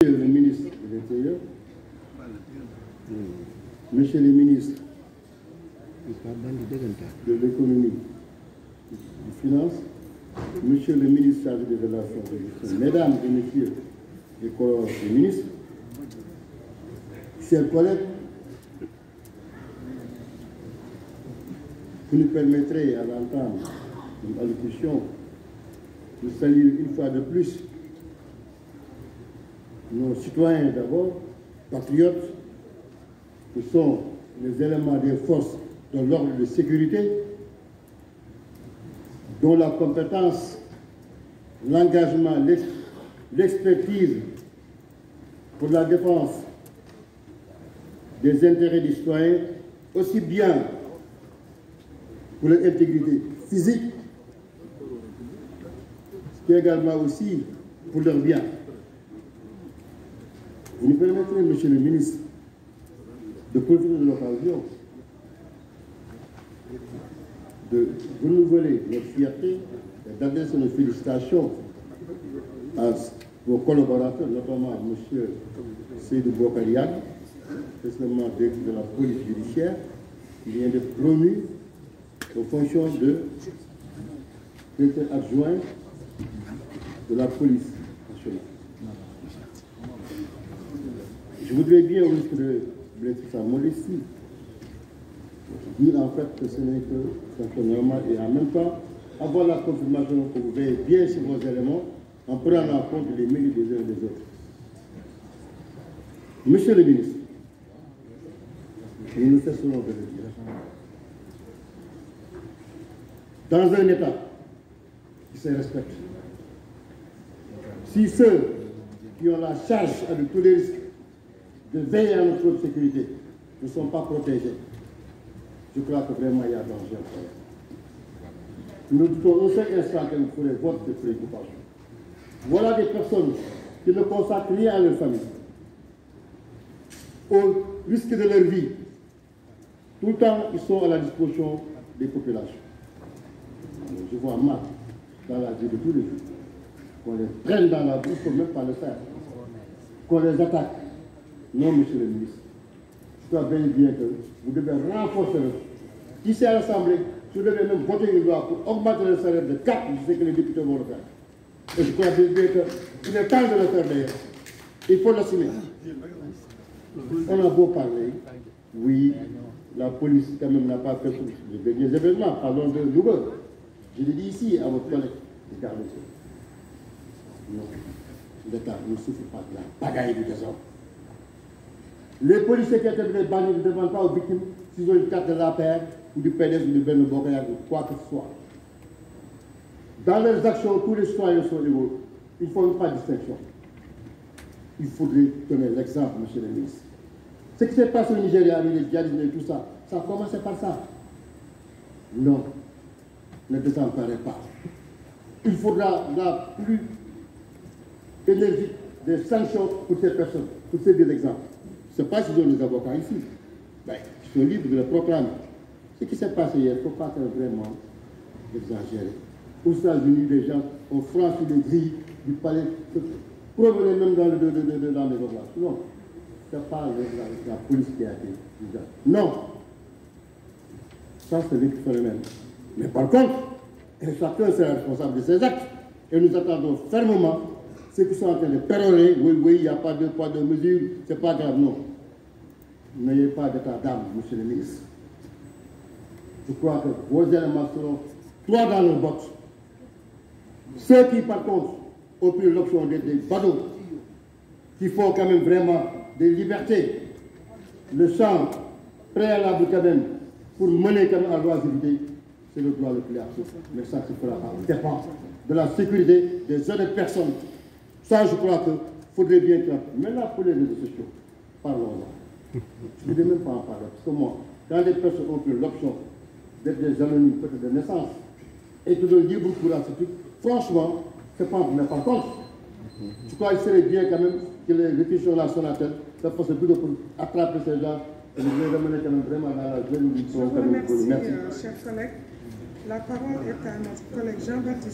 Monsieur le ministre de l'Intérieur, Monsieur le ministre de l'Économie, des Finances, Monsieur le ministre chargé des Relations internationales, Mesdames et Messieurs les collègues des ministres, chers collègues, vous nous permettrez à l'entendre une allocution de saluer une fois de plus nos citoyens d'abord, patriotes, qui sont les éléments des forces de l'ordre de sécurité, dont la compétence, l'engagement, l'expertise pour la défense des intérêts des citoyens, aussi bien pour leur intégrité physique, qu'également aussi pour leur bien. Vous nous permettrez, Monsieur le ministre, de profiter de l'occasion de renouveler notre fierté et d'adresser nos félicitations à vos collaborateurs, notamment à M. Seydou Bokarian, précisément directeur de la police judiciaire, qui vient d'être promu aux fonctions de directeur adjoint de la police nationale. Je voudrais bien, au risque de blesser sa modestie, dire en fait que ce n'est que normal et en même temps avoir la confirmation que vous veillez bien sur vos éléments en prenant en compte les mérites des uns et des autres. Monsieur le ministre, nous ne cesserons de le dire. Dans un État qui se respecte, si ceux qui ont la charge avec tous les risques de veiller à notre sécurité ne sont pas protégés, je crois que vraiment il y a danger. Nous doutons un seul instant que vous ferez votre préoccupation. Voilà des personnes qui ne consacrent rien à leur famille, au risque de leur vie. Tout le temps, ils sont à la disposition des populations. Alors, je vois mal dans la vie de tous les jours qu'on les traîne dans la boue, il ne faut même pas le faire, qu'on les attaque. Non, Monsieur le ministre, je crois bien que vous devez renforcer le. Ici à l'Assemblée, vous devez même voter une loi pour augmenter le salaire de 4, je sais que les députés vont le faire. Et je crois bien qu'il est temps de le faire d'ailleurs. Il faut l'assumer. On a beau parler, oui, la police quand même n'a pas fait les derniers événements, parlons de Louga. Je l'ai dit ici à votre collègue, regardez ça. Non, l'État ne souffre pas de la bagaille du désordre. Les policiers qui étaient bannis ne demandent pas aux victimes s'ils ont une carte de l'APR ou du PDS ou du Benno Bokk Yakaar ou quoi que ce soit. Dans leurs actions, tous les citoyens sont égaux. Ils ne font pas de distinction. Il faudrait donner l'exemple, Monsieur le ministre. Ce qui s'est passé au Nigeria avec les djihadistes et tout ça, ça a commencé par ça. Non, ne désemparez pas. Il faudra la plus énergique des sanctions pour ces personnes, pour ces deux exemples. Ce n'est pas s'ils ont des avocats ici. Ben, ils sont libres de le proclamer. Ce qui s'est passé hier, il ne faut pas vraiment exagérer. Aux États-Unis, les gens ont franchi les grilles du palais, promenaient même dans les oblasts. Non, ce n'est pas la police qui a été utilisée. Non. Ça, c'est l'équipe phénomène. Mais par contre, chacun sera responsable de ses actes. Et nous attendons fermement ceux qui sont en train de pérorer. Oui, il n'y a pas de poids de mesure, ce n'est pas grave, non. N'ayez pas d'état d'âme, Monsieur le ministre. Je crois que vos éléments seront trois dans le box. Ceux qui, par contre, ont pris l'option des badauds, qui font quand même vraiment des libertés, le champ préalable quand même, pour mener quand même à l'oisiveté, c'est le droit le plus absolu. Mais ça se fera par défense de la sécurité des autres personnes. Ça, je crois qu'il faudrait bien que... Maintenant, pour les réseaux sociaux, parlons-en. Je ne voulais même pas en parler. Parce que moi, quand des personnes ont pris l'option d'être des anonymes, peut-être de naissance, et de le libre pour la sécurité, franchement, c'est pas mais par contre, je crois qu'il serait bien quand même que les réquisitions là sont à tête, ça fasse plutôt pour attraper ces gens et les amener quand même vraiment dans la zone où ils sont. Je vous remercie, chers collègues. La parole est à notre collègue Jean-Baptiste.